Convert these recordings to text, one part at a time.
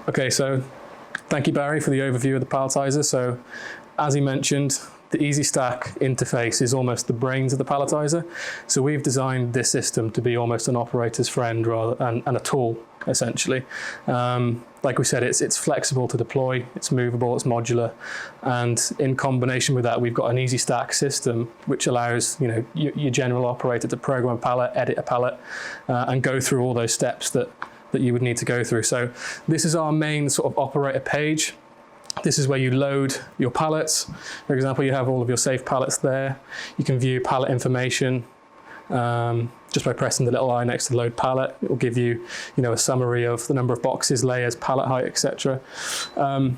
Okay, so thank you, Barry, for the overview of the palletizer. So as he mentioned, the EasyStack interface is almost the brains of the palletizer. So we've designed this system to be almost an operator's friend and a tool, essentially. Like we said, it's flexible to deploy, it's movable, it's modular, and in combination with that, we've got an EasyStack system which allows your general operator to program a pallet, edit a pallet, and go through all those steps that you would need to go through. So this is our main sort of operator page. This is where you load your pallets. For example, you have all of your safe pallets there. You can view pallet information just by pressing the little eye next to load pallet. It will give you, a summary of the number of boxes, layers, pallet height, etc. And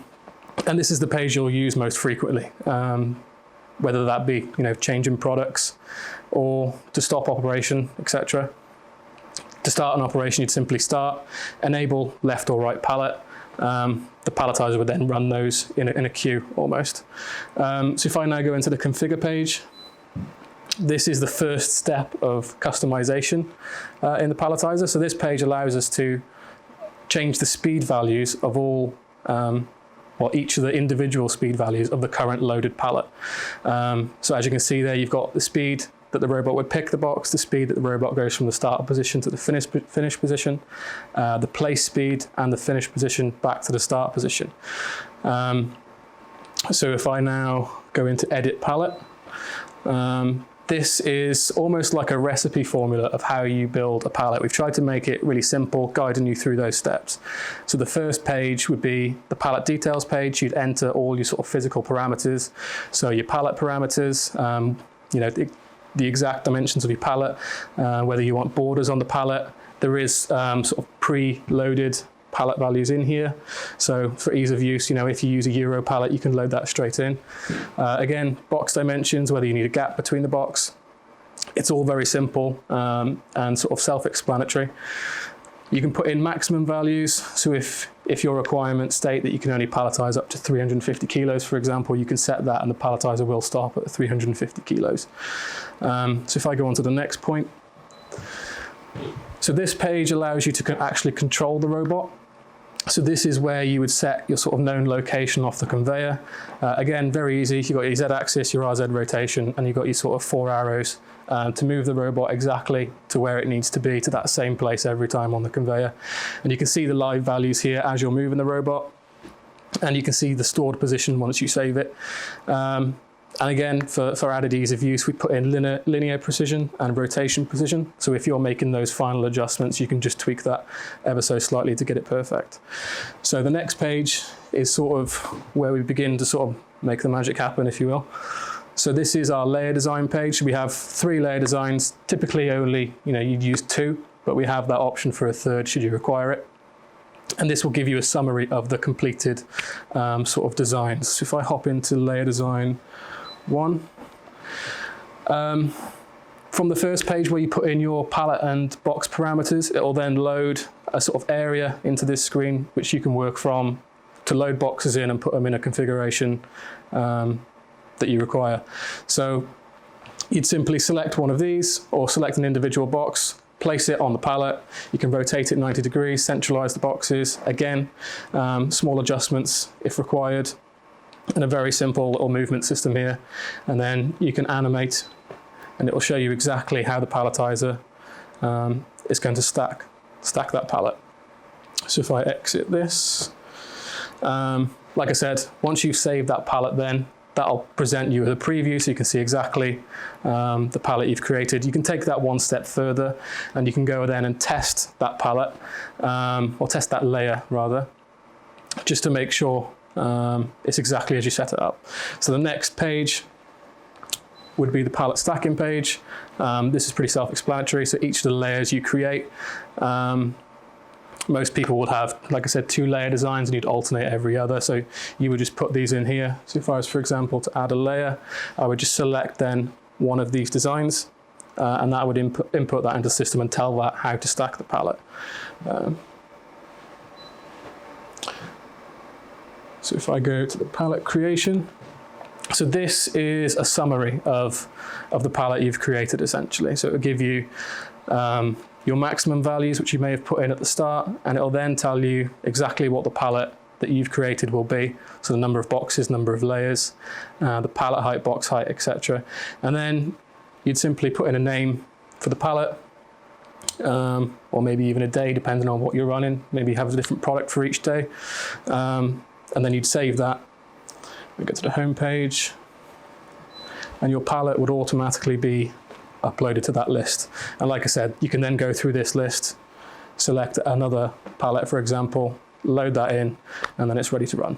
this is the page you'll use most frequently, whether that be, changing products or to stop operation, etc. To start an operation, you'd simply start, enable left or right pallet. The palletizer would then run those in a queue almost. So if I now go into the configure page, this is the first step of customization in the palletizer. So this page allows us to change the speed values of all, each of the individual speed values of the current loaded pallet. So as you can see there, you've got the speed that the robot would pick the box, the speed that the robot goes from the start position to the finish position, the place speed, and the finish position back to the start position. So if I now go into edit pallet, this is almost like a recipe formula of how you build a pallet. We've tried to make it really simple, guiding you through those steps. So the first page would be the pallet details page. You'd enter all your sort of physical parameters. So your pallet parameters, the exact dimensions of your pallet, whether you want borders on the pallet. There is sort of pre-loaded pallet values in here. So for ease of use, if you use a Euro pallet, you can load that straight in. Again, box dimensions, whether you need a gap between the box. It's all very simple and sort of self-explanatory. You can put in maximum values. So if your requirements state that you can only palletize up to 350 kilos, for example, you can set that and the palletizer will stop at 350 kilos. So if I go on to the next point. So this page allows you to actually control the robot. So this is where you would set your sort of known location off the conveyor. Again, very easy. You've got your Z-axis, your RZ rotation, and you've got your sort of 4 arrows to move the robot exactly to where it needs to be, to that same place every time on the conveyor. And you can see the live values here as you're moving the robot. And you can see the stored position once you save it. And again, for added ease of use, we put in linear precision and rotation precision. So if you're making those final adjustments, you can just tweak that ever so slightly to get it perfect. So the next page is sort of where we begin to sort of make the magic happen, if you will. So this is our layer design page. We have 3 layer designs. Typically only, you'd use 2, but we have that option for a 3rd should you require it. And this will give you a summary of the completed sort of designs. So if I hop into layer design 1, from the first page where you put in your pallet and box parameters, it will then load a sort of area into this screen, which you can work from to load boxes in and put them in a configuration that you require. So you'd simply select one of these or select an individual box, place it on the pallet. You can rotate it 90 degrees, centralize the boxes. Again, small adjustments if required. And a very simple little movement system here. And then you can animate and it will show you exactly how the palletizer is going to stack that pallet. So if I exit this, like I said, once you've saved that pallet, then that'll present you with a preview so you can see exactly the pallet you've created. You can take that one step further and you can go then and test that pallet, or test that layer rather, just to make sure it's exactly as you set it up. So the next page would be the pallet stacking page. This is pretty self-explanatory. So each of the layers you create, most people would have, like I said, 2 layer designs and you'd alternate every other. So you would just put these in here. So if I was, for example, to add a layer, I would just select then one of these designs and that would input that into the system and tell that how to stack the pallet. So if I go to the pallet creation, so this is a summary of the pallet you've created essentially. So it will give you your your maximum values, which you may have put in at the start, and it'll then tell you exactly what the pallet that you've created will be. So the number of boxes, number of layers, the pallet height, box height, etc. And then you'd simply put in a name for the pallet, or maybe even a day, depending on what you're running. Maybe you have a different product for each day. And then you'd save that. We go to the home page, and your pallet would automatically be uploaded to that list. And like I said, you can then go through this list, select another pallet, for example, load that in, and then it's ready to run.